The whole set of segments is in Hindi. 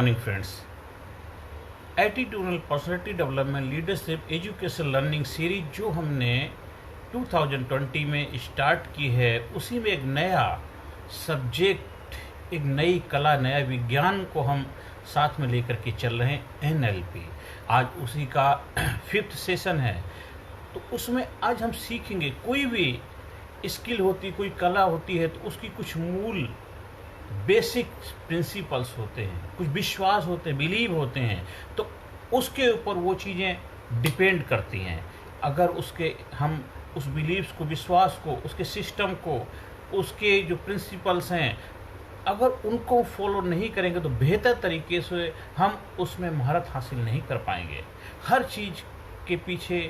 Morning friends. Attitudinal personality development leadership education learning series जो हमने 2020 में स्टार्ट की है, उसी में एक नया सब्जेक्ट, एक नई कला, नया विज्ञान को हम साथ में लेकर के चल रहे हैं, एनएलपी। आज उसी का 5th सेशन है। तो उसमें आज हम सीखेंगे, कोई भी स्किल होती, कोई कला होती है तो उसकी कुछ मूल बेसिक प्रिंसिपल्स होते हैं, कुछ विश्वास होते हैं, बिलीव होते हैं, तो उसके ऊपर वो चीज़ें डिपेंड करती हैं। अगर हम उस बिलीव्स को, विश्वास को, उसके सिस्टम को, उसके जो प्रिंसिपल्स हैं, अगर उनको फॉलो नहीं करेंगे तो बेहतर तरीके से हम उसमें महारत हासिल नहीं कर पाएंगे। हर चीज़ के पीछे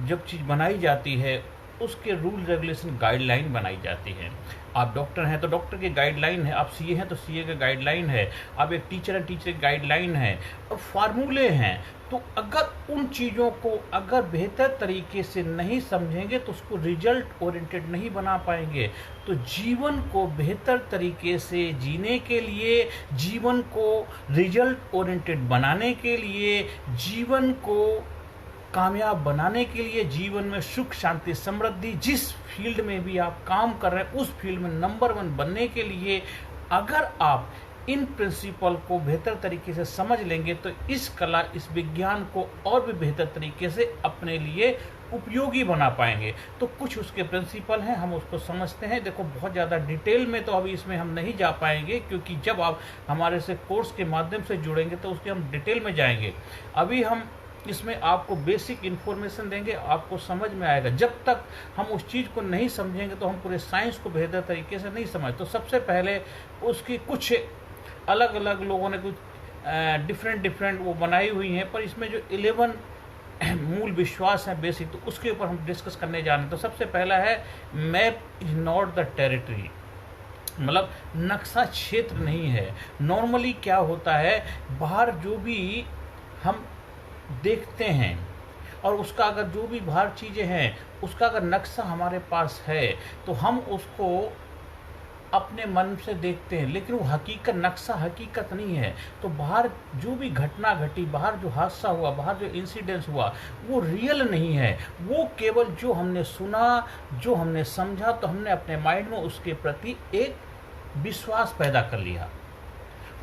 जब चीज़ बनाई जाती है उसके रूल रेगुलेशन गाइडलाइन बनाई जाती है। आप डॉक्टर हैं तो डॉक्टर की गाइडलाइन है, आप सीए हैं तो सीए का गाइडलाइन है, आप एक टीचर हैं, टीचर की गाइडलाइन है, और फार्मूले हैं। तो अगर उन चीज़ों को अगर बेहतर तरीके से नहीं समझेंगे तो उसको रिजल्ट ओरिएंटेड नहीं बना पाएंगे। तो जीवन को बेहतर तरीके से जीने के लिए, जीवन को रिजल्ट ओरिएंटेड बनाने के लिए, जीवन को कामयाब बनाने के लिए, जीवन में सुख शांति समृद्धि, जिस फील्ड में भी आप काम कर रहे हैं उस फील्ड में नंबर 1 बनने के लिए, अगर आप इन प्रिंसिपल को बेहतर तरीके से समझ लेंगे तो इस कला, इस विज्ञान को और भी बेहतर तरीके से अपने लिए उपयोगी बना पाएंगे। तो कुछ उसके प्रिंसिपल हैं, हम उसको समझते हैं। देखो, बहुत ज़्यादा डिटेल में तो अभी इसमें हम नहीं जा पाएंगे, क्योंकि जब आप हमारे से कोर्स के माध्यम से जुड़ेंगे तो उसके हम डिटेल में जाएंगे। अभी हम इसमें आपको बेसिक इन्फॉर्मेशन देंगे, आपको समझ में आएगा। जब तक हम उस चीज़ को नहीं समझेंगे तो हम पूरे साइंस को बेहतर तरीके से नहीं समझ। तो सबसे पहले उसकी कुछ अलग अलग लोगों ने कुछ डिफरेंट वो बनाई हुई हैं, पर इसमें जो 11 मूल विश्वास हैं बेसिक, तो उसके ऊपर हम डिस्कस करने जा रहे हैं। तो सबसे पहला है, map is not the territory, मतलब नक्शा क्षेत्र नहीं है। नॉर्मली क्या होता है, बाहर जो भी हम देखते हैं और उसका अगर जो भी बाहर चीज़ें हैं उसका अगर नक्शा हमारे पास है तो हम उसको अपने मन से देखते हैं, लेकिन वो हकीकत, नक्शा हकीकत नहीं है। तो बाहर जो भी घटना घटी, बाहर जो हादसा हुआ, बाहर जो इंसिडेंस हुआ, वो रियल नहीं है। वो केवल जो हमने सुना, जो हमने समझा, तो हमने अपने माइंड में उसके प्रति एक विश्वास पैदा कर लिया,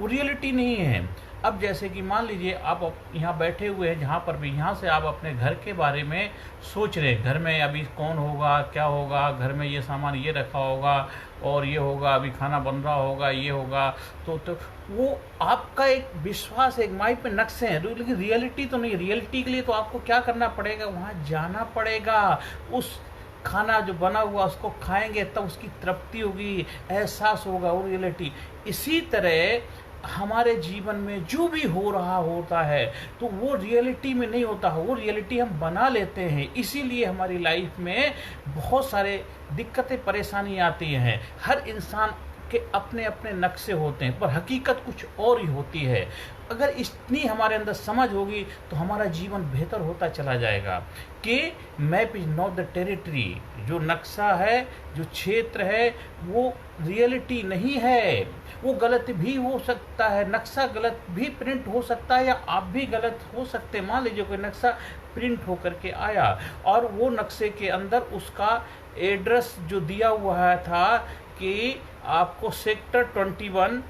वो रियलिटी नहीं है। अब जैसे कि मान लीजिए आप यहाँ बैठे हुए हैं, जहाँ पर भी, यहाँ से आप अपने घर के बारे में सोच रहे हैं, घर में अभी कौन होगा, क्या होगा, घर में ये सामान ये रखा होगा और ये होगा, अभी खाना बन रहा होगा, ये होगा। तो वो आपका एक विश्वास, एक माइंड पे नक्शे हैं, लेकिन रियलिटी तो नहीं। रियलिटी के लिए तो आपको क्या करना पड़ेगा, वहाँ जाना पड़ेगा। उस खाना जो बना हुआ उसको खाएंगे तब उसकी तृप्ति होगी, एहसास होगा, वो रियलिटी। इसी तरह हमारे जीवन में जो भी हो रहा होता है तो वो रियलिटी में नहीं होता है, वो रियलिटी हम बना लेते हैं। इसीलिए हमारी लाइफ में बहुत सारे दिक्कतें, परेशानी आती हैं। हर इंसान के अपने अपने नक्शे होते हैं, पर हकीकत कुछ और ही होती है। अगर इतनी हमारे अंदर समझ होगी तो हमारा जीवन बेहतर होता चला जाएगा कि map is not the territory, जो नक्शा है, जो क्षेत्र है, वो रियलिटी नहीं है। वो गलत भी हो सकता है, नक्शा गलत भी प्रिंट हो सकता है, या आप भी गलत हो सकते हैं। मान लीजिए कोई नक्शा प्रिंट होकर के आया और वो नक्शे के अंदर उसका एड्रेस जो दिया हुआ था कि आपको सेक्टर 21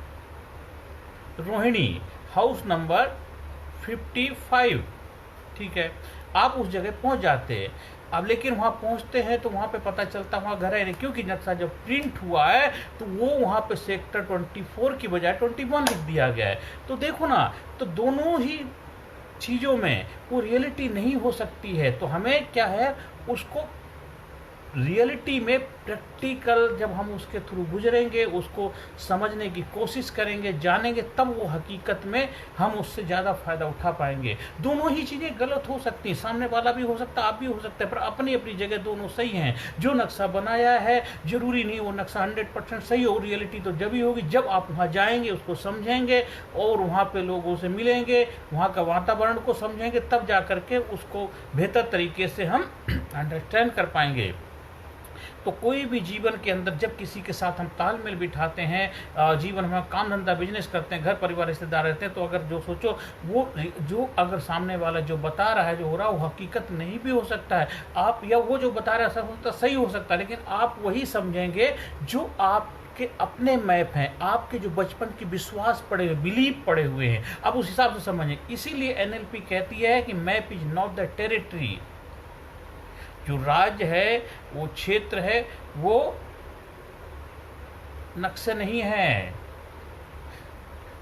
रोहिणी, हाउस नंबर 55, ठीक है, आप उस जगह पहुंच जाते हैं। अब लेकिन वहाँ पहुँचते हैं तो वहाँ पे पता चलता वहाँ घर है नहीं, क्योंकि नक्शा जब प्रिंट हुआ है तो वो वहाँ पे सेक्टर 24 की बजाय 21 लिख दिया गया है। तो देखो ना, तो दोनों ही चीज़ों में वो रियलिटी नहीं हो सकती है। तो हमें क्या है, उसको रियलिटी में प्रैक्टिकल जब हम उसके थ्रू गुजरेंगे, उसको समझने की कोशिश करेंगे, जानेंगे, तब वो हकीकत में हम उससे ज़्यादा फ़ायदा उठा पाएंगे। दोनों ही चीज़ें गलत हो सकती हैं, सामने वाला भी हो सकता है, आप भी हो सकते हैं, पर अपनी अपनी जगह दोनों सही हैं। जो नक्शा बनाया है जरूरी नहीं वो नक्शा 100% सही हो। रियलिटी तो जब ही होगी जब आप वहाँ जाएंगे, उसको समझेंगे और वहाँ पे लोगों से मिलेंगे, वहाँ का वातावरण को समझेंगे, तब जा करके उसको बेहतर तरीके से हम अंडरस्टैंड कर पाएंगे। तो कोई भी जीवन के अंदर जब किसी के साथ हम तालमेल बिठाते हैं, जीवन में काम धंधा बिजनेस करते हैं, घर परिवार रिश्तेदार रहते हैं, तो अगर जो सोचो वो जो अगर सामने वाला जो बता रहा है, जो हो रहा है वो हकीकत नहीं भी हो सकता है, आप या वो जो बता रहा है सही हो सकता है, लेकिन आप वही समझेंगे जो आप के अपने मैप हैं, आपके जो बचपन के विश्वास पड़े हुए, बिलीव पड़े हुए हैं, आप उस हिसाब से समझें। इसीलिए एनएलपी कहती है कि map is not the territory. जो राज्य है, वो क्षेत्र है, वो नक्शे नहीं है।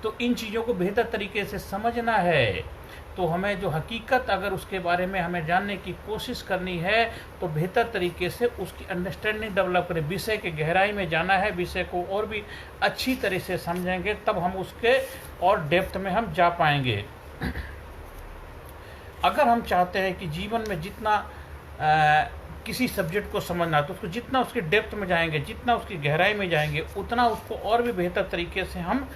तो इन चीज़ों को बेहतर तरीके से समझना है। तो हमें जो हकीकत अगर उसके बारे में हमें जानने की कोशिश करनी है, तो बेहतर तरीके से उसकी अंडरस्टैंडिंग डेवलप करें, विषय के गहराई में जाना है, विषय को और भी अच्छी तरह से समझेंगे, तब हम उसके और डेप्थ में हम जा पाएंगे। अगर हम चाहते हैं कि जीवन में जितना किसी सब्जेक्ट को समझना, तो उसको जितना उसके डेप्थ में जाएंगे, जितना उसकी गहराई में जाएंगे, उतना उसको और भी बेहतर तरीके से हम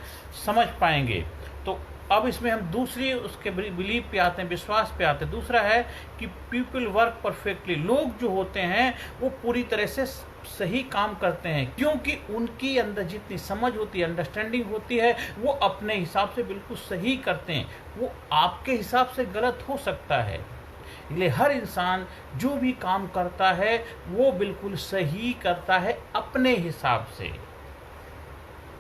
समझ पाएंगे। तो अब इसमें हम दूसरी उसके बिलीव पे आते हैं, विश्वास पे आते हैं। दूसरा है कि पीपल वर्क परफेक्टली। लोग जो होते हैं वो पूरी तरह से सही काम करते हैं, क्योंकि उनकी अंदर जितनी समझ होती है, अंडरस्टैंडिंग होती है, वो अपने हिसाब से बिल्कुल सही करते हैं। वो आपके हिसाब से गलत हो सकता है, इसलिए हर इंसान जो भी काम करता है वो बिल्कुल सही करता है अपने हिसाब से।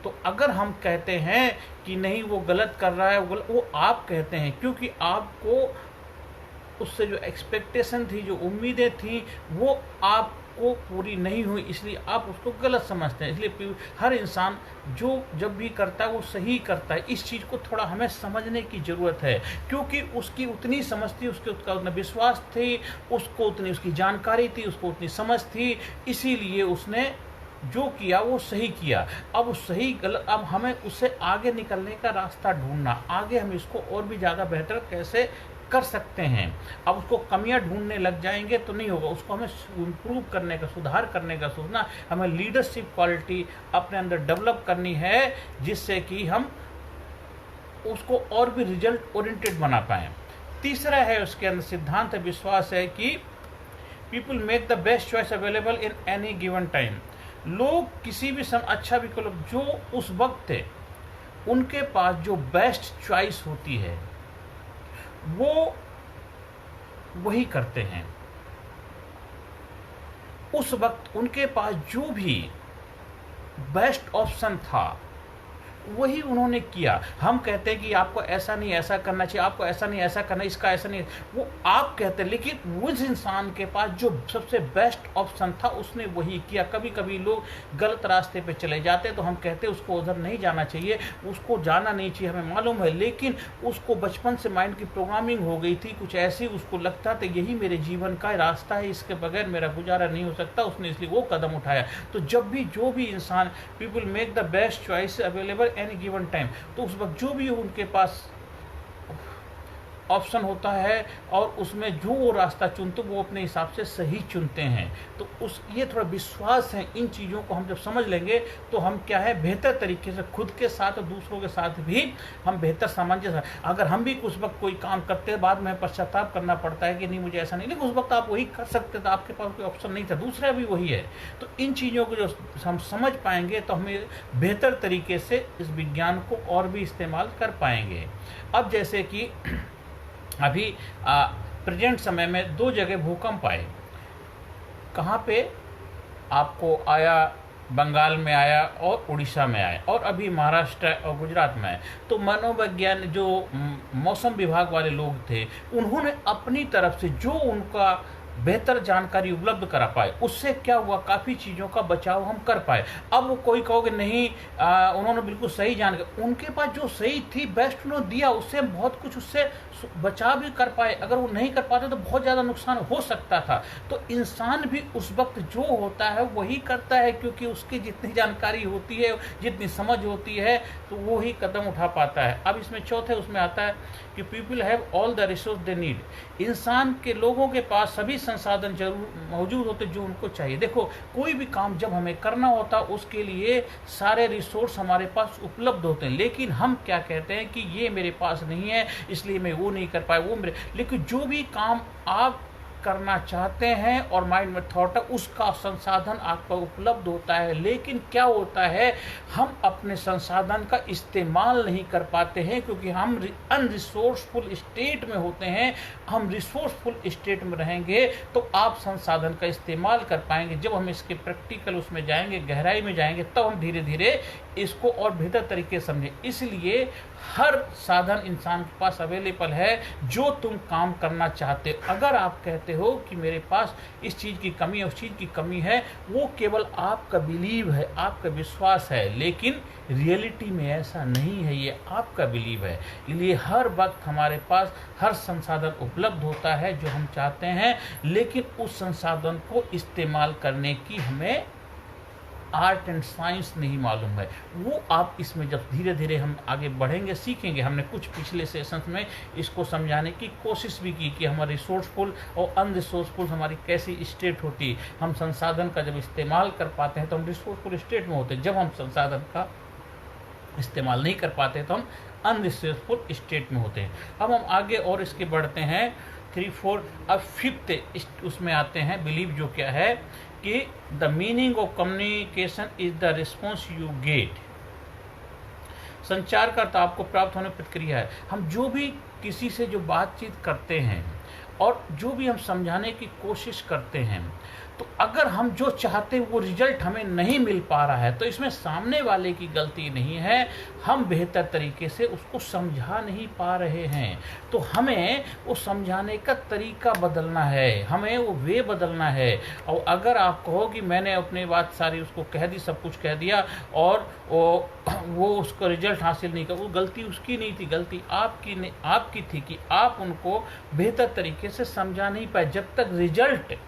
तो अगर हम कहते हैं कि नहीं वो गलत कर रहा है, वो आप कहते हैं, क्योंकि आपको उससे जो एक्सपेक्टेशन थी, जो उम्मीदें थी, वो आपको पूरी नहीं हुई, इसलिए आप उसको गलत समझते हैं। इसलिए हर इंसान जो जब भी करता है वो सही करता है। इस चीज़ को थोड़ा हमें समझने की ज़रूरत है, क्योंकि उसकी उतनी समझ थी, उसका उतना विश्वास थी, उसको उतनी उसकी जानकारी थी, उसको उतनी समझ थी, इसीलिए उसने जो किया वो सही किया। अब सही गलत, अब हमें उससे आगे निकलने का रास्ता ढूंढना, आगे हम इसको और भी ज़्यादा बेहतर कैसे कर सकते हैं। अब उसको कमियां ढूंढने लग जाएंगे तो नहीं होगा, उसको हमें इम्प्रूव करने का, सुधार करने का सोचना, हमें लीडरशिप क्वालिटी अपने अंदर डेवलप करनी है, जिससे कि हम उसको और भी रिजल्ट ओरिएंटेड बना पाएँ। तीसरा है उसके अंदर सिद्धांत विश्वास है कि people make the best choice available in any given time. लोग किसी भी समय अच्छा विकल्प जो उस वक्त है, उनके पास जो बेस्ट चॉइस होती है वो वही करते हैं। उस वक्त उनके पास जो भी बेस्ट ऑप्शन था वही उन्होंने किया। हम कहते हैं कि आपको ऐसा नहीं ऐसा करना चाहिए, आपको ऐसा नहीं ऐसा करना, इसका ऐसा नहीं, वो आप कहते हैं, लेकिन उस इंसान के पास जो सबसे बेस्ट ऑप्शन था उसने वही किया। कभी कभी लोग गलत रास्ते पे चले जाते हैं तो हम कहते हैं उसको उधर नहीं जाना चाहिए, उसको जाना नहीं चाहिए, हमें मालूम है, लेकिन उसको बचपन से माइंड की प्रोग्रामिंग हो गई थी कुछ ऐसी, उसको लगता था यही मेरे जीवन का रास्ता है, इसके बगैर मेरा गुजारा नहीं हो सकता, उसने इसलिए वो कदम उठाया। तो जब भी जो भी इंसान people make the best choice available any given time, तो उस वक्त जो भी उनके पास ऑप्शन होता है और उसमें जो वो रास्ता चुनते वो अपने हिसाब से सही चुनते हैं। तो उस ये थोड़ा विश्वास है, इन चीज़ों को हम जब समझ लेंगे तो हम क्या है बेहतर तरीके से खुद के साथ और दूसरों के साथ भी हम बेहतर सामंजस्य। अगर हम भी उस वक्त कोई काम करते हैं, बाद में पश्चाताप करना पड़ता है कि नहीं मुझे ऐसा नहीं, लेकिन उस वक्त आप वही कर सकते थे, आपके पास कोई ऑप्शन नहीं था, दूसरा भी वही है। तो इन चीज़ों को जो हम समझ पाएंगे तो हमें बेहतर तरीके से इस विज्ञान को और भी इस्तेमाल कर पाएंगे। अब जैसे कि अभी प्रेजेंट समय में 2 जगह भूकंप आए। कहाँ पे आपको आया? बंगाल में आया और उड़ीसा में आया, और अभी महाराष्ट्र और गुजरात में आया। तो मनोविज्ञान जो मौसम विभाग वाले लोग थे, उन्होंने अपनी तरफ से जो उनका बेहतर जानकारी उपलब्ध करा पाए, उससे क्या हुआ, काफ़ी चीज़ों का बचाव हम कर पाए। अब वो कोई कहोगे नहीं उन्होंने बिल्कुल सही जानकारी, उनके पास जो सही थी बेस्ट उन्होंने दिया, उससे बहुत कुछ उससे बचाव भी कर पाए। अगर वो नहीं कर पाते तो बहुत ज़्यादा नुकसान हो सकता था। तो इंसान भी उस वक्त जो होता है वही करता है, क्योंकि उसकी जितनी जानकारी होती है, जितनी समझ होती है, तो वो ही कदम उठा पाता है। अब इसमें चौथे उसमें आता है कि people have all the resource they need. इंसान के लोगों के पास सभी संसाधन जरूर मौजूद होते जो उनको चाहिए। देखो कोई भी काम जब हमें करना होता उसके लिए सारे रिसोर्स हमारे पास उपलब्ध होते हैं, लेकिन हम क्या कहते हैं कि ये मेरे पास नहीं है इसलिए मैं वो नहीं कर पाया, वो मेरे। लेकिन जो भी काम आप करना चाहते हैं और माइंड में थॉट है, उसका संसाधन आपको उपलब्ध होता है। लेकिन क्या होता है, हम अपने संसाधन का इस्तेमाल नहीं कर पाते हैं क्योंकि हम अनरिसोर्सफुल स्टेट में होते हैं। हम रिसोर्सफुल स्टेट में रहेंगे तो आप संसाधन का इस्तेमाल कर पाएंगे। जब हम इसके प्रैक्टिकल उसमें जाएंगे, गहराई में जाएंगे, तब हम धीरे धीरे इसको और बेहतर तरीके से समझें। इसलिए हर साधन इंसान के पास अवेलेबल है जो तुम काम करना चाहते हो। अगर आप कहते हो कि मेरे पास इस चीज़ की कमी है, उस चीज़ की कमी है, वो केवल आपका बिलीव है, आपका विश्वास है, लेकिन रियलिटी में ऐसा नहीं है, ये आपका बिलीव है। इसलिए हर वक्त हमारे पास हर संसाधन उपलब्ध होता है जो हम चाहते हैं, लेकिन उस संसाधन को इस्तेमाल करने की हमें आर्ट एंड साइंस नहीं मालूम है। वो आप इसमें जब धीरे धीरे हम आगे बढ़ेंगे, सीखेंगे। हमने कुछ पिछले सेशंस में इसको समझाने की कोशिश भी की कि हमारी रिसोर्सफुल और अनरिसोर्सफुल हमारी कैसी स्टेट होती है। हम संसाधन का जब इस्तेमाल कर पाते हैं तो हम रिसोर्सफुल स्टेट में होते हैं। जब हम संसाधन का इस्तेमाल नहीं कर पाते तो हम अनरिसोर्सफुल स्टेट में होते हैं। अब हम आगे और इसके बढ़ते हैं 3, 4। अब 5th उसमें आते हैं बिलीव, जो क्या है कि the meaning of communication is the response you get. संचार का अर्थ आपको प्राप्त होने प्रतिक्रिया है। हम जो भी किसी से जो बातचीत करते हैं और जो भी हम समझाने की कोशिश करते हैं, तो अगर हम जो चाहते हैं वो रिजल्ट हमें नहीं मिल पा रहा है तो इसमें सामने वाले की गलती नहीं है, हम बेहतर तरीके से उसको समझा नहीं पा रहे हैं। तो हमें वो समझाने का तरीका बदलना है, हमें वो वे बदलना है। और अगर आप कहो कि मैंने अपनी बात सारी उसको कह दी, सब कुछ कह दिया और वो उसको रिजल्ट हासिल नहीं कर, वो गलती उसकी नहीं थी, गलती आपकी थी कि आप उनको बेहतर तरीके से समझा नहीं पाए। जब तक रिजल्ट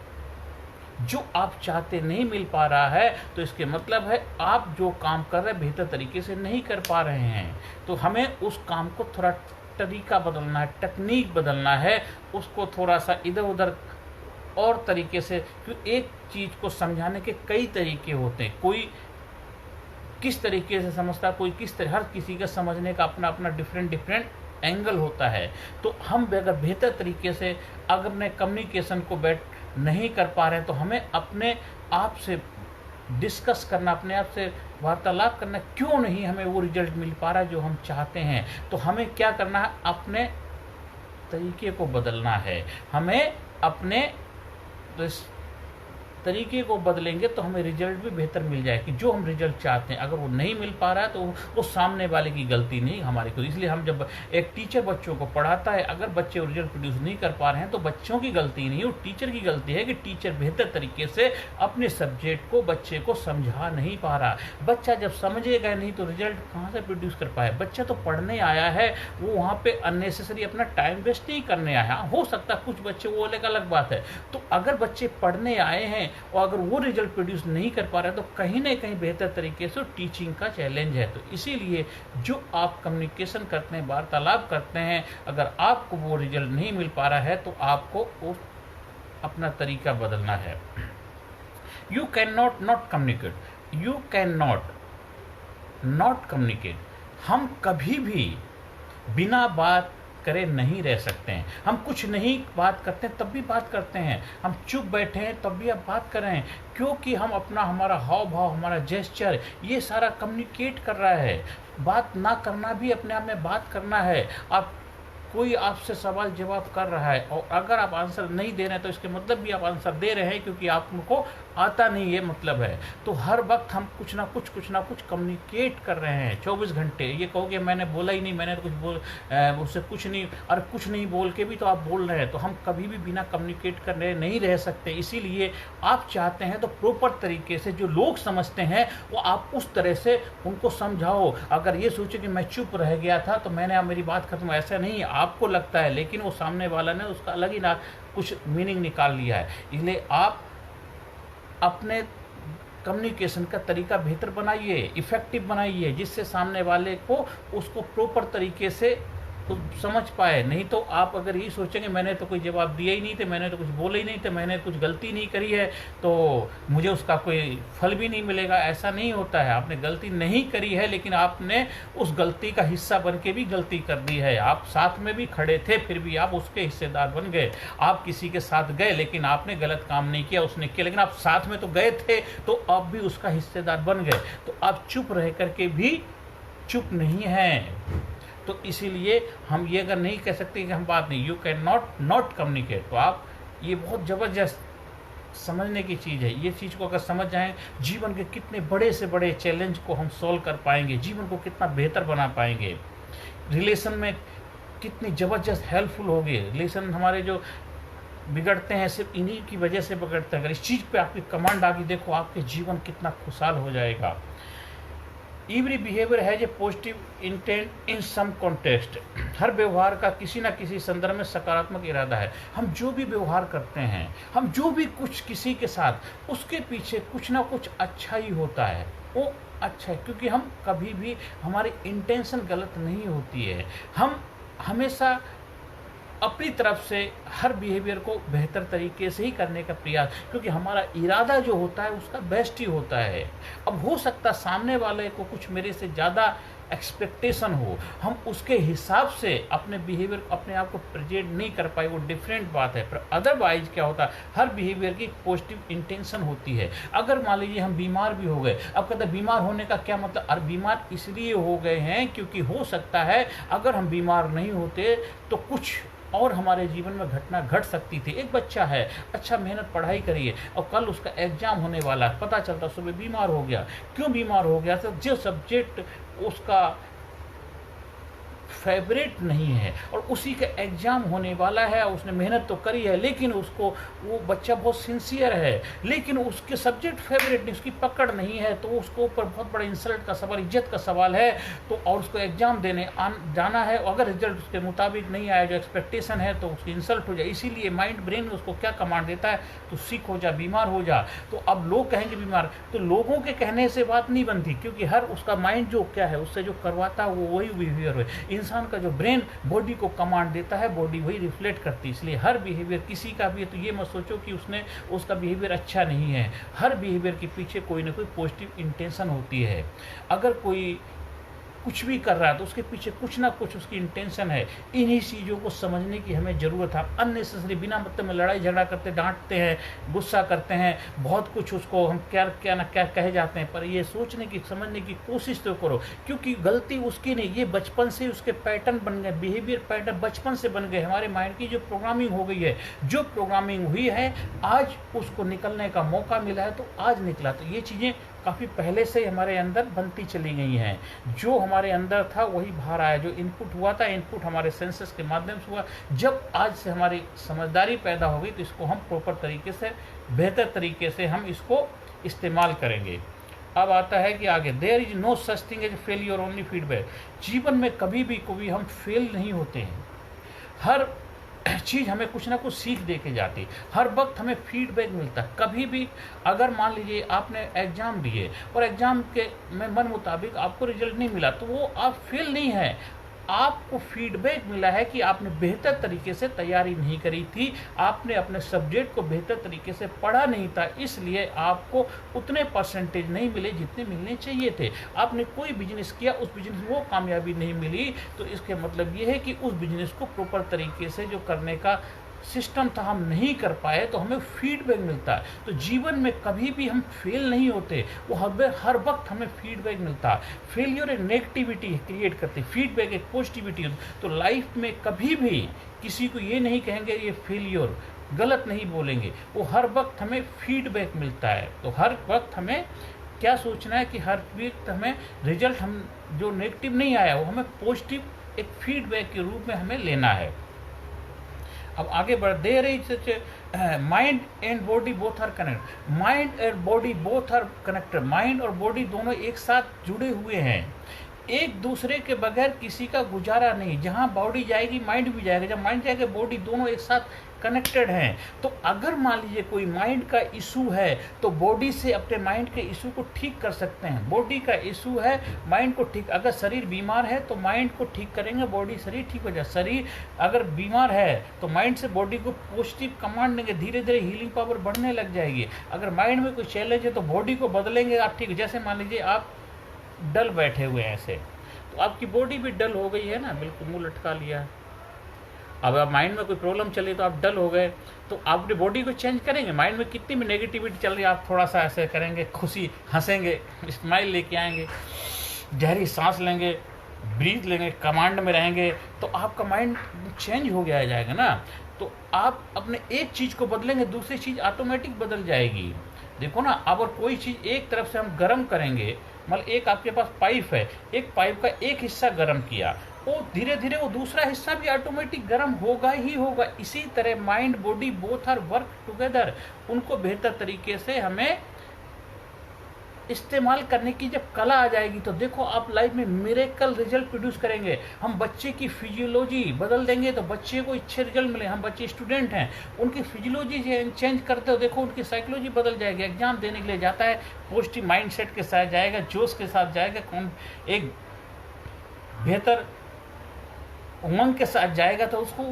जो आप चाहते नहीं मिल पा रहा है तो इसके मतलब है आप जो काम कर रहे हैं बेहतर तरीके से नहीं कर पा रहे हैं। तो हमें उस काम को थोड़ा तरीका बदलना है, टेक्निक बदलना है, उसको थोड़ा सा इधर उधर और तरीके से। क्योंकि एक चीज़ को समझाने के कई तरीके होते हैं, कोई किस तरीके से समझता, कोई किस तरह, हर किसी का समझने का अपना अपना डिफरेंट एंगल होता है। तो हम अगर बेहतर तरीके से अगर अपने कम्युनिकेशन को नहीं कर पा रहे हैं तो हमें अपने आप से डिस्कस करना, अपने आप से वार्तालाप करना, क्यों नहीं हमें वो रिजल्ट मिल पा रहा है जो हम चाहते हैं। तो हमें क्या करना है, अपने तरीके को बदलना है। हमें अपने तरीके को बदलेंगे तो हमें रिजल्ट भी बेहतर मिल जाए कि जो हम रिजल्ट चाहते हैं। अगर वो नहीं मिल पा रहा है तो वो सामने वाले की गलती नहीं, हमारी कोई। इसलिए हम जब एक टीचर बच्चों को पढ़ाता है, अगर बच्चे रिजल्ट प्रोड्यूस नहीं कर पा रहे हैं तो बच्चों की गलती नहीं, वो टीचर की गलती है कि टीचर बेहतर तरीके से अपने सब्जेक्ट को बच्चे को समझा नहीं पा रहा। बच्चा जब समझेगा नहीं तो रिजल्ट कहाँ से प्रोड्यूस कर पाए। बच्चा तो पढ़ने आया है, वो वहाँ पर अननेसेसरी अपना टाइम वेस्ट नहीं करने आया। हो सकता है कुछ बच्चे वो अलग बात है। तो अगर बच्चे पढ़ने आए हैं और अगर वो रिजल्ट प्रोड्यूस नहीं कर पा रहे तो कहीं ना कहीं बेहतर तरीके से टीचिंग का चैलेंज है। तो इसीलिए जो आप कम्युनिकेशन करते हैं, वार्तालाप करते हैं, अगर आपको वो रिजल्ट नहीं मिल पा रहा है तो आपको अपना तरीका बदलना है। You can not communicate, you can not communicate. हम कभी भी बिना बात करे नहीं रह सकते हैं। हम कुछ नहीं बात करते हैं तब भी बात करते हैं, हम चुप बैठे हैं तब भी आप बात कर रहे हैं, क्योंकि हम हमारा हाव भाव, हमारा जेस्चर, ये सारा कम्युनिकेट कर रहा है। बात ना करना भी अपने आप में बात करना है। आप कोई आपसे सवाल जवाब कर रहा है और अगर आप आंसर नहीं दे रहे हैं तो इसके मतलब भी आप आंसर दे रहे हैं क्योंकि आपको आता नहीं, ये मतलब है। तो हर वक्त हम कुछ ना कुछ कम्युनिकेट कर रहे हैं 24 घंटे। ये कहोगे मैंने बोला ही नहीं, मैंने तो उससे कुछ नहीं, और कुछ नहीं बोल के भी तो आप बोल रहे हैं। तो हम कभी भी बिना कम्युनिकेट करने नहीं रह सकते। इसीलिए आप चाहते हैं तो प्रॉपर तरीके से जो लोग समझते हैं वो आप उस तरह से उनको समझाओ। अगर ये सोचे कि मैं चुप रह गया था तो मैंने अब मेरी बात खत्म, ऐसा नहीं आपको लगता है, लेकिन वो सामने वाला ने उसका अलग ही ना कुछ मीनिंग निकाल लिया है। इसलिए आप अपने कम्युनिकेशन का तरीका बेहतर बनाइए, इफ़ेक्टिव बनाइए, जिससे सामने वाले को उसको प्रॉपर तरीके से समझ पाए। नहीं तो आप अगर यही सोचेंगे मैंने तो कोई जवाब दिया ही नहीं थे, मैंने तो कुछ बोला ही नहीं था, मैंने कुछ गलती नहीं करी है तो मुझे उसका कोई फल भी नहीं मिलेगा, ऐसा नहीं होता है। आपने गलती नहीं करी है लेकिन आपने उस गलती का हिस्सा बन के भी गलती कर दी है। आप साथ में भी खड़े थे फिर भी आप उसके हिस्सेदार बन गए। आप किसी के साथ गए लेकिन आपने गलत काम नहीं किया, उसने किया, लेकिन आप साथ में तो गए थे तो आप भी उसका हिस्सेदार बन गए। तो आप चुप रह करके भी चुप नहीं हैं। तो इसीलिए हम ये अगर नहीं कह सकते कि हम बात नहीं, यू कैन नॉट कम्युनिकेट, तो आप ये बहुत ज़बरदस्त समझने की चीज़ है। ये चीज़ को अगर समझ जाएं, जीवन के कितने बड़े से बड़े चैलेंज को हम सॉल्व कर पाएंगे, जीवन को कितना बेहतर बना पाएंगे, रिलेशन में कितनी ज़बरदस्त हेल्पफुल होगी। रिलेशन हमारे जो बिगड़ते हैं सिर्फ इन्हीं की वजह से बिगड़ते हैं। अगर इस चीज़ पे आपकी कमांड आ गई, देखो आपके जीवन कितना खुशहाल हो जाएगा। Every behaviour has a positive intent in some context. हर व्यवहार का किसी न किसी संदर्भ में सकारात्मक इरादा है। हम जो भी व्यवहार करते हैं, हम जो भी कुछ किसी के साथ, उसके पीछे कुछ ना कुछ अच्छा ही होता है। वो अच्छा है क्योंकि हम कभी भी, हमारी इंटेंशन गलत नहीं होती है। हम हमेशा अपनी तरफ से हर बिहेवियर को बेहतर तरीके से ही करने का प्रयास, क्योंकि हमारा इरादा जो होता है उसका बेस्ट ही होता है। अब हो सकता सामने वाले को कुछ मेरे से ज़्यादा एक्सपेक्टेशन हो, हम उसके हिसाब से अपने बिहेवियर को, अपने आप को प्रेजेंट नहीं कर पाए, वो डिफरेंट बात है। पर अदरवाइज क्या होता है, हर बिहेवियर की पॉजिटिव इंटेंशन होती है। अगर मान लीजिए हम बीमार भी हो गए, अब कहते हैं बीमार होने का क्या मतलब, अरे बीमार इसलिए हो गए हैं क्योंकि हो सकता है अगर हम बीमार नहीं होते तो कुछ और हमारे जीवन में घटना घट सकती थी। एक बच्चा है, अच्छा मेहनत पढ़ाई करिए और कल उसका एग्जाम होने वाला है, पता चलता सुबह बीमार हो गया। क्यों बीमार हो गया? तो जो सब्जेक्ट उसका फेवरेट नहीं है और उसी का एग्ज़ाम होने वाला है, उसने मेहनत तो करी है लेकिन उसको, वो बच्चा बहुत सिंसियर है लेकिन उसके सब्जेक्ट फेवरेट नहीं, उसकी पकड़ नहीं है, तो उसको ऊपर बहुत बड़ा इंसल्ट का सवाल, इज्जत का सवाल है। तो और उसको एग्ज़ाम देने जाना है, अगर रिजल्ट उसके मुताबिक नहीं आया जो एक्सपेक्टेशन है तो उसकी इंसल्ट हो जाए। इसीलिए माइंड ब्रेन उसको क्या कमांड देता है, तो सीख हो जा, बीमार हो जा। तो अब लोग कहेंगे बीमार, तो लोगों के कहने से बात नहीं बनती, क्योंकि हर उसका माइंड जो क्या है उससे जो करवाता है वो वही बिहेवियर है। इंसान का जो ब्रेन बॉडी को कमांड देता है, बॉडी वही रिफ्लेक्ट करती है। इसलिए हर बिहेवियर किसी का भी है तो ये मत सोचो कि उसका बिहेवियर अच्छा नहीं है। हर बिहेवियर के पीछे कोई ना कोई पॉजिटिव इंटेंशन होती है। अगर कोई कुछ भी कर रहा है तो उसके पीछे कुछ ना कुछ उसकी इंटेंशन है। इन्हीं चीज़ों को समझने की हमें ज़रूरत है। अननेसेसरी बिना मतलब में लड़ाई झगड़ा करते, डांटते हैं, गुस्सा करते हैं, बहुत कुछ उसको हम क्या ना क्या कह जाते हैं। पर ये सोचने की, समझने की कोशिश तो करो, क्योंकि गलती उसकी नहीं, ये बचपन से उसके पैटर्न बन गए, बिहेवियर पैटर्न बचपन से बन गए। हमारे माइंड की जो प्रोग्रामिंग हो गई है, जो प्रोग्रामिंग हुई है, आज उसको निकलने का मौका मिला है तो आज निकला। तो ये चीज़ें काफ़ी पहले से हमारे अंदर बनती चली गई हैं। जो हमारे अंदर था वही बाहर आया, जो इनपुट हुआ था, इनपुट हमारे सेंसेस के माध्यम से हुआ। जब आज से हमारी समझदारी पैदा हो गई तो इसको हम प्रॉपर तरीके से, बेहतर तरीके से हम इसको इस्तेमाल करेंगे। अब आता है कि आगे, there is no such thing as failure, only feedback. जीवन में कभी भी हम फेल नहीं होते हैं। हर चीज़ हमें कुछ ना कुछ सीख दे के जाती, हर वक्त हमें फीडबैक मिलता है। कभी भी अगर मान लीजिए आपने एग्ज़ाम दिए और एग्ज़ाम के में मन मुताबिक आपको रिजल्ट नहीं मिला तो वो आप फेल नहीं है, आपको फीडबैक मिला है कि आपने बेहतर तरीके से तैयारी नहीं करी थी, आपने अपने सब्जेक्ट को बेहतर तरीके से पढ़ा नहीं था, इसलिए आपको उतने परसेंटेज नहीं मिले जितने मिलने चाहिए थे। आपने कोई बिजनेस किया, उस बिजनेस में वो कामयाबी नहीं मिली, तो इसके मतलब ये है कि उस बिजनेस को प्रॉपर तरीके से जो करने का सिस्टम था हम नहीं कर पाए, तो हमें फीडबैक मिलता है। तो जीवन में कभी भी हम फेल नहीं होते, वो हर वक्त हमें फीडबैक मिलता है। फेलियर एक नेगेटिविटी क्रिएट करती, फीडबैक एक पॉजिटिविटी। तो लाइफ में कभी भी किसी को ये नहीं कहेंगे ये फेलियर, गलत नहीं बोलेंगे, वो हर वक्त हमें फीडबैक मिलता है। तो हर वक्त हमें क्या सोचना है कि हर वक्त हमें रिजल्ट, हम जो नेगेटिव नहीं आया वो हमें पॉजिटिव एक फीडबैक के रूप में हमें लेना है। अब आगे बढ़, there is mind and body both are connect. Mind and body both are connected. Mind और बॉडी दोनों एक साथ जुड़े हुए हैं। एक दूसरे के बगैर किसी का गुजारा नहीं। जहाँ बॉडी जाएगी माइंड भी जाएगा, जब माइंड जाएगा बॉडी, दोनों एक साथ कनेक्टेड हैं। तो अगर मान लीजिए कोई माइंड का इशू है तो बॉडी से अपने माइंड के इशू को ठीक कर सकते हैं। बॉडी का इशू है, माइंड को ठीक, अगर शरीर बीमार है तो माइंड को ठीक करेंगे, बॉडी शरीर ठीक हो जाए। शरीर अगर बीमार है तो माइंड से बॉडी को पॉजिटिव कमांड देंगे, धीरे धीरे हीलिंग पावर बढ़ने लग जाएगी। अगर माइंड में कोई चैलेंज है तो बॉडी को बदलेंगे आप, ठीक। जैसे मान लीजिए आप डल बैठे हुए हैं ऐसे, तो आपकी बॉडी भी डल हो गई है ना, बिल्कुल मुंह लटका लिया। अब आप माइंड में कोई प्रॉब्लम चली तो आप डल हो गए, तो आप अपनी बॉडी को चेंज करेंगे। माइंड में कितनी भी नेगेटिविटी चल रही है, आप थोड़ा सा ऐसे करेंगे, खुशी हंसेंगे, स्माइल लेके आएंगे, गहरी सांस लेंगे, ब्रीथ लेंगे, कमांड में रहेंगे, तो आपका माइंड चेंज हो गया जाएगा ना। तो आप अपने एक चीज़ को बदलेंगे, दूसरी चीज़ ऑटोमेटिक बदल जाएगी। देखो ना, अगर कोई चीज़ एक तरफ से हम गर्म करेंगे, मतलब एक आपके पास पाइप है, एक पाइप का एक हिस्सा गर्म किया, वो धीरे धीरे वो दूसरा हिस्सा भी ऑटोमेटिक गर्म होगा ही होगा। इसी तरह mind body both are work together. उनको बेहतर तरीके से हमें इस्तेमाल करने की जब कला आ जाएगी तो देखो आप लाइफ में मिरेकल रिजल्ट प्रोड्यूस करेंगे। हम बच्चे की फिजियोलॉजी बदल देंगे तो बच्चे को अच्छे रिजल्ट मिले। हम बच्चे स्टूडेंट हैं, उनकी फिजियोलॉजी चेंज करते हो, देखो उनकी साइकोलॉजी बदल जाएगी। एग्जाम देने के लिए जाता है, पॉजिटिव माइंडसेट के साथ जाएगा, जोश के साथ जाएगा, कौन एक बेहतर उमंग के साथ जाएगा तो उसको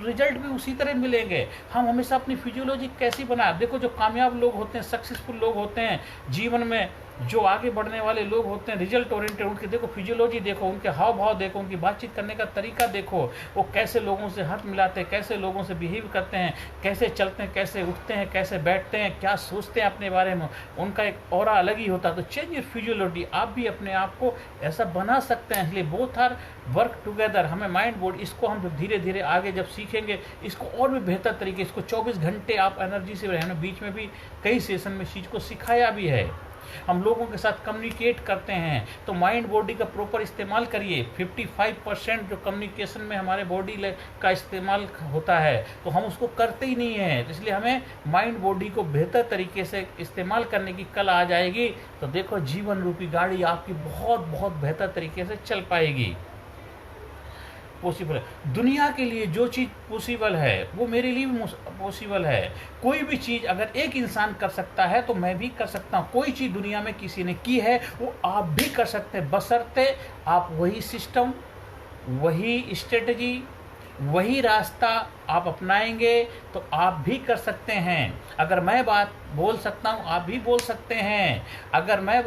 रिजल्ट भी उसी तरह मिलेंगे। हम हमेशा अपनी फिजियोलॉजी कैसी बनाए। देखो जो कामयाब लोग होते हैं, सक्सेसफुल लोग होते हैं जीवन में, जो आगे बढ़ने वाले लोग होते हैं, रिजल्ट ओरिएंटेड, उनकी देखो फिजियोलॉजी देखो, उनके हाव भाव देखो, उनकी बातचीत करने का तरीका देखो, वो कैसे लोगों से हाथ मिलाते हैं, कैसे लोगों से बिहेव करते हैं, कैसे चलते हैं, कैसे उठते हैं, कैसे बैठते हैं, क्या सोचते हैं अपने बारे में, उनका एक ऑरा अलग ही होता है। तो चेंज योर फिजियोलॉजी, आप भी अपने आप को ऐसा बना सकते हैं। इसलिए बोथ आर वर्क टुगेदर। हमें माइंड बॉडी, इसको हम धीरे धीरे आगे जब सीखेंगे, इसको और भी बेहतर तरीके, इसको 24 घंटे आप एनर्जी से रहना। बीच में भी कई सेशन में चीज़ को सिखाया भी है। हम लोगों के साथ कम्युनिकेट करते हैं तो माइंड बॉडी का प्रॉपर इस्तेमाल करिए। 55% जो कम्युनिकेशन में हमारे बॉडी का इस्तेमाल होता है तो हम उसको करते ही नहीं हैं। तो इसलिए हमें माइंड बॉडी को बेहतर तरीके से इस्तेमाल करने की कला आ जाएगी तो देखो जीवन रूपी गाड़ी आपकी बहुत बहुत बेहतर तरीके से चल पाएगी। पॉसिबल है दुनिया के लिए, जो चीज़ पॉसिबल है वो मेरे लिए भी पॉसिबल है। कोई भी चीज़ अगर एक इंसान कर सकता है तो मैं भी कर सकता हूँ। कोई चीज़ दुनिया में किसी ने की है वो आप भी कर सकते हैं, बशर्ते आप वही सिस्टम, वही स्ट्रेटजी, वही रास्ता आप अपनाएंगे तो आप भी कर सकते हैं। अगर मैं बात बोल सकता हूँ आप भी बोल सकते हैं। अगर मैं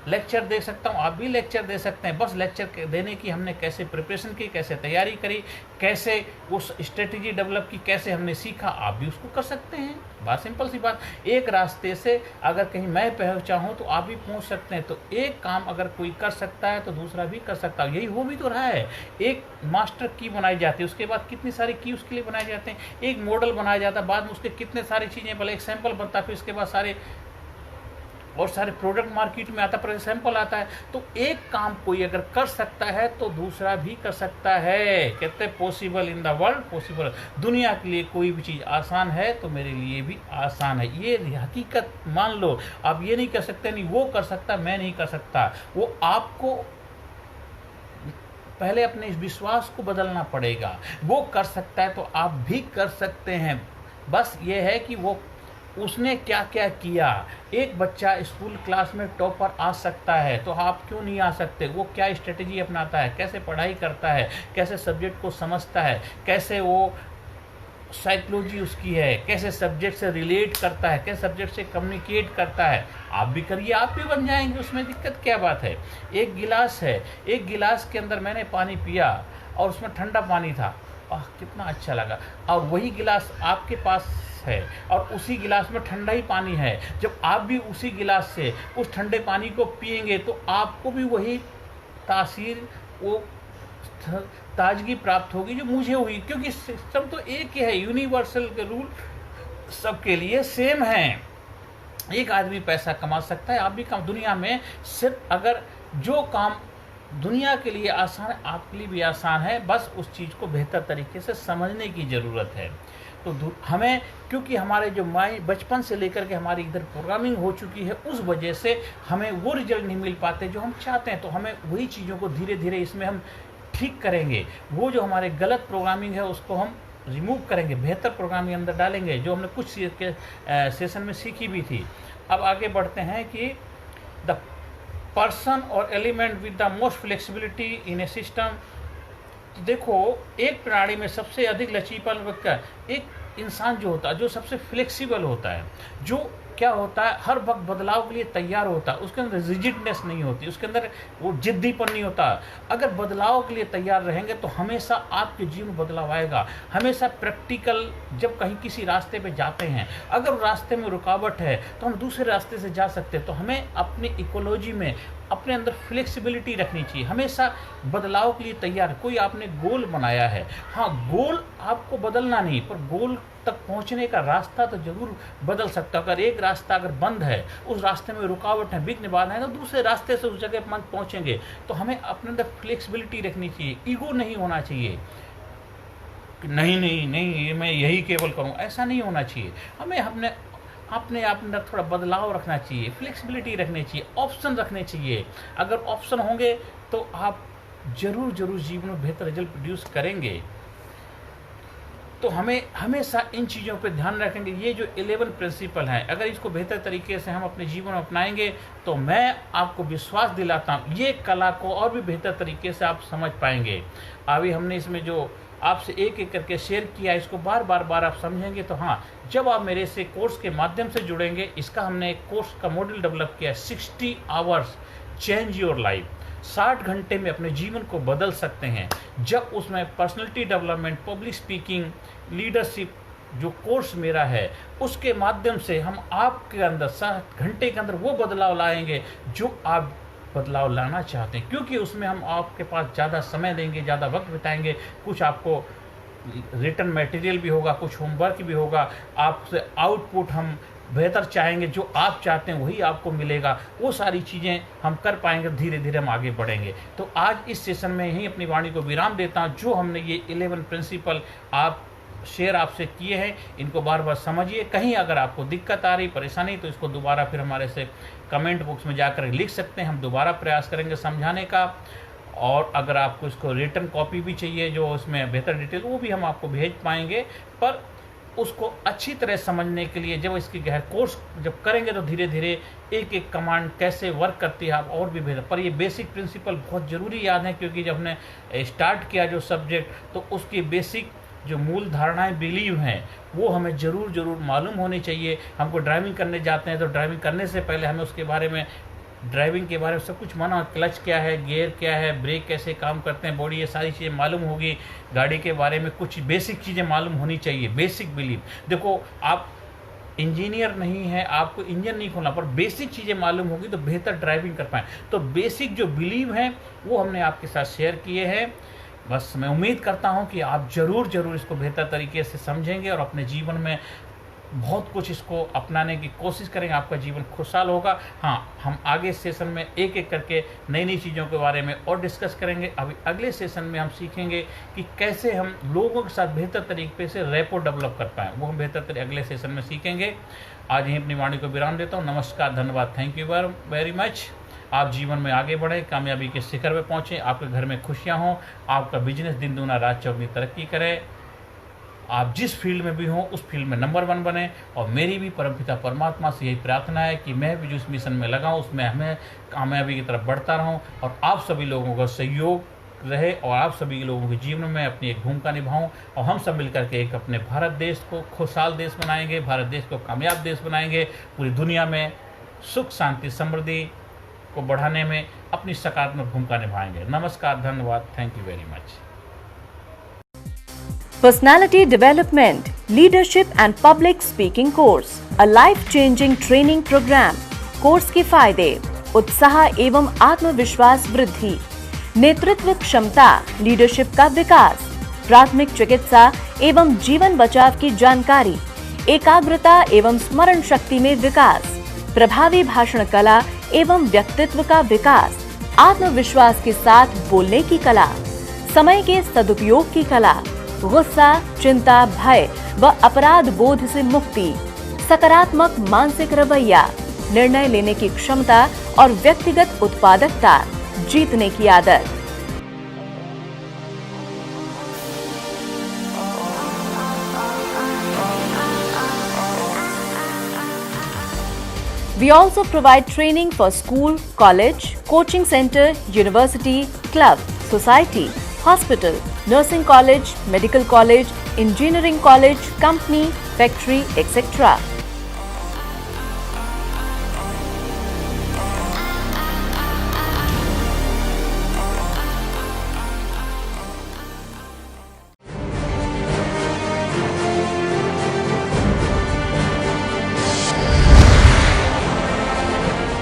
लेक्चर दे सकता हूँ आप भी लेक्चर दे सकते हैं। बस लेक्चर देने की हमने कैसे प्रिपरेशन की, कैसे तैयारी करी, कैसे उस स्ट्रेटजी डेवलप की, कैसे हमने सीखा, आप भी उसको कर सकते हैं। बात सिंपल सी बात। एक रास्ते से अगर कहीं मैं पहुँचा हूँ तो आप भी पहुँच सकते हैं। तो एक काम अगर कोई कर सकता है तो दूसरा भी कर सकता है। यही हो भी तो रहा है। एक मास्टर की बनाई जाती है, उसके बाद कितनी सारी की उसके लिए बनाए जाते हैं। एक मॉडल बनाया जाता है, बाद में उसके कितने सारी चीज़ें, पहले एक सैंपल बनता है, फिर उसके बाद सारे प्रोडक्ट मार्केट में आता है, पर सैंपल आता है। तो एक काम कोई अगर कर सकता है तो दूसरा भी कर सकता है। कहते हैं possible in the world possible. दुनिया के लिए कोई भी चीज़ आसान है तो मेरे लिए भी आसान है। ये हकीकत मान लो। आप ये नहीं कर सकते नहीं वो कर सकता मैं नहीं कर सकता। वो आपको पहले अपने इस विश्वास को बदलना पड़ेगा। वो कर सकता है तो आप भी कर सकते हैं। बस ये है कि वो उसने क्या क्या किया। एक बच्चा स्कूल क्लास में टॉपर आ सकता है तो आप क्यों नहीं आ सकते। वो क्या स्ट्रेटजी अपनाता है, कैसे पढ़ाई करता है, कैसे सब्जेक्ट को समझता है, कैसे वो साइकोलॉजी उसकी है, कैसे सब्जेक्ट से रिलेट करता है, कैसे सब्जेक्ट से कम्युनिकेट करता है। आप भी करिए, आप भी बन जाएंगे। उसमें दिक्कत क्या बात है। एक गिलास है, एक गिलास के अंदर मैंने पानी पिया और उसमें ठंडा पानी था, कितना अच्छा लगा। और वही गिलास आपके पास है और उसी गिलास में ठंडा ही पानी है। जब आप भी उसी गिलास से उस ठंडे पानी को पिएंगे तो आपको भी वही तासीर, वो ताजगी प्राप्त होगी जो मुझे हुई। क्योंकि सिस्टम तो एक ही है, यूनिवर्सल के रूल सबके लिए सेम हैं। एक आदमी पैसा कमा सकता है, आप भी कम। दुनिया में सिर्फ अगर जो काम दुनिया के लिए आसान है आपके लिए भी आसान है। बस उस चीज़ को बेहतर तरीके से समझने की ज़रूरत है। तो हमें, क्योंकि हमारे जो माइंड बचपन से लेकर के हमारी इधर प्रोग्रामिंग हो चुकी है, उस वजह से हमें वो रिजल्ट नहीं मिल पाते जो हम चाहते हैं। तो हमें वही चीज़ों को धीरे धीरे इसमें हम ठीक करेंगे। वो जो हमारे गलत प्रोग्रामिंग है उसको हम रिमूव करेंगे, बेहतर प्रोग्रामिंग अंदर डालेंगे, जो हमने कुछ सेशन में सीखी भी थी। अब आगे बढ़ते हैं कि द पर्सन और element with the most flexibility in A system. देखो, एक प्रणाली में सबसे अधिक लचीलापन एक इंसान जो होता है, जो सबसे फ्लेक्सिबल होता है, जो क्या होता है, हर वक्त बदलाव के लिए तैयार होता है। उसके अंदर रिजिडनेस नहीं होती, उसके अंदर वो जिद्दीपन नहीं होता। अगर बदलाव के लिए तैयार रहेंगे तो हमेशा आपके जीवन में बदलाव आएगा। हमेशा प्रैक्टिकल, जब कहीं किसी रास्ते पे जाते हैं, अगर रास्ते में रुकावट है तो हम दूसरे रास्ते से जा सकते हैं। तो हमें अपनी इकोलॉजी में अपने अंदर फ्लेक्सिबिलिटी रखनी चाहिए, हमेशा बदलाव के लिए तैयार। कोई आपने गोल बनाया है, हाँ, गोल आपको बदलना नहीं, पर गोल तक पहुंचने का रास्ता तो जरूर बदल सकता है। अगर एक रास्ता अगर बंद है, उस रास्ते में रुकावट है, विघ्न बाधा है, तो दूसरे रास्ते से उस जगह पर पहुंचेंगे। तो हमें अपने अंदर फ्लेक्सिबिलिटी रखनी चाहिए, ईगो नहीं होना चाहिए। नहीं नहीं नहीं, मैं यही केवल करूँ, ऐसा नहीं होना चाहिए। हमें अपने आप अंदर थोड़ा बदलाव रखना चाहिए, फ्लेक्सिबिलिटी रखनी चाहिए, ऑप्शन रखने चाहिए। अगर ऑप्शन होंगे तो आप जरूर जीवन में बेहतर रिजल्ट प्रोड्यूस करेंगे। तो हमें हमेशा इन चीज़ों पे ध्यान रखेंगे। ये जो 11 प्रिंसिपल हैं, अगर इसको बेहतर तरीके से हम अपने जीवन में अपनाएंगे तो मैं आपको विश्वास दिलाता हूँ ये कला को और भी बेहतर तरीके से आप समझ पाएंगे। अभी हमने इसमें जो आपसे एक एक करके शेयर किया, इसको बार आप समझेंगे तो हाँ, जब आप मेरे से कोर्स के माध्यम से जुड़ेंगे, इसका हमने एक कोर्स का मॉडल डेवलप किया है, 60 आवर्स चेंज योर लाइफ। 60 घंटे में अपने जीवन को बदल सकते हैं। जब उसमें personality development, public speaking, leadership जो कोर्स मेरा है, उसके माध्यम से हम आपके अंदर 60 घंटे के अंदर वो बदलाव लाएंगे जो आप बदलाव लाना चाहते हैं। क्योंकि उसमें हम आपके पास ज़्यादा समय देंगे, ज़्यादा वक्त बिताएंगे, कुछ आपको रिटर्न मटेरियल भी होगा, कुछ होमवर्क भी होगा, आपसे आउटपुट हम बेहतर चाहेंगे, जो आप चाहते हैं वही आपको मिलेगा। वो सारी चीज़ें हम कर पाएंगे, धीरे धीरे हम आगे बढ़ेंगे। तो आज इस सेशन में ही अपनी वाणी को विराम देता हूँ। जो हमने ये 11 प्रिंसिपल शेयर आपसे किए हैं, इनको बार समझिए। कहीं अगर आपको दिक्कत आ रही, परेशानी, तो इसको दोबारा फिर हमारे से कमेंट बॉक्स में जाकर लिख सकते हैं। हम दोबारा प्रयास करेंगे समझाने का। और अगर आपको इसको रिटर्न कॉपी भी चाहिए, जो उसमें बेहतर डिटेल, वो भी हम आपको भेज पाएंगे। पर उसको अच्छी तरह समझने के लिए जब इसकी गहर कोर्स जब करेंगे तो धीरे धीरे एक एक कमांड कैसे वर्क करती है आप और भी बेहतर। पर ये बेसिक प्रिंसिपल बहुत ज़रूरी याद है, क्योंकि जब हमने स्टार्ट किया जो सब्जेक्ट, तो उसकी बेसिक जो मूल धारणाएं, बिलीव हैं, वो हमें ज़रूर मालूम होनी चाहिए। हमको ड्राइविंग करने जाते हैं तो ड्राइविंग करने से पहले हमें उसके बारे में, ड्राइविंग के बारे में सब कुछ माना, क्लच क्या है, गियर क्या है, ब्रेक कैसे काम करते हैं, बॉडी, ये सारी चीज़ें मालूम होगी। गाड़ी के बारे में कुछ बेसिक चीज़ें मालूम होनी चाहिए, बेसिक बिलीव। देखो, आप इंजीनियर नहीं है, आपको इंजन नहीं खोलना, पर बेसिक चीज़ें मालूम होगी तो बेहतर ड्राइविंग कर पाएँ। तो बेसिक जो बिलीव हैं वो हमने आपके साथ शेयर किए हैं। बस मैं उम्मीद करता हूं कि आप ज़रूर इसको बेहतर तरीके से समझेंगे और अपने जीवन में बहुत कुछ इसको अपनाने की कोशिश करेंगे। आपका जीवन खुशहाल होगा। हाँ, हम आगे सेशन में एक एक करके नई चीज़ों के बारे में और डिस्कस करेंगे। अभी अगले सेशन में हम सीखेंगे कि कैसे हम लोगों के साथ बेहतर तरीके से रैपो डेवलप कर पाएँ, वो हम बेहतर अगले सेशन में सीखेंगे। आज यहीं अपनी वाणी को विराम देता हूँ। नमस्कार, धन्यवाद, थैंक यू वेरी मच। आप जीवन में आगे बढ़ें, कामयाबी के शिखर पे पहुँचें, आपके घर में खुशियाँ हों, आपका बिजनेस दिन दूना रात चौगुनी तरक्की करे, आप जिस फील्ड में भी हों उस फील्ड में नंबर 1 बने। और मेरी भी परमपिता परमात्मा से यही प्रार्थना है कि मैं भी जिस मिशन में लगा हूँ उसमें हमें कामयाबी की तरफ बढ़ता रहूँ और आप सभी लोगों का सहयोग रहे और आप सभी लोगों के जीवन में अपनी एक भूमिका निभाऊं और हम सब मिलकर के एक अपने भारत देश को खुशहाल देश बनाएंगे, भारत देश को कामयाब देश बनाएंगे, पूरी दुनिया में सुख शांति समृद्धि को बढ़ाने में अपनी सकारात्मक भूमिका निभाएंगे। नमस्कार, धन्यवाद, thank you very much. Personality Development, Leadership and Public Speaking Course, a life-changing training program. Course के फायदे: उत्साह एवं आत्मविश्वास वृद्धि, नेतृत्व क्षमता, लीडरशिप का विकास, प्राथमिक चिकित्सा एवं जीवन बचाव की जानकारी, एकाग्रता एवं स्मरण शक्ति में विकास, प्रभावी भाषण कला एवं व्यक्तित्व का विकास, आत्मविश्वास के साथ बोलने की कला, समय के सदुपयोग की कला, गुस्सा, चिंता, भय व अपराध बोध से मुक्ति, सकारात्मक मानसिक रवैया, निर्णय लेने की क्षमता और व्यक्तिगत उत्पादकता, जीतने की आदत। We also provide training for school, college, coaching center, university, club, society, hospital, nursing college, medical college, engineering college, company, factory, etc.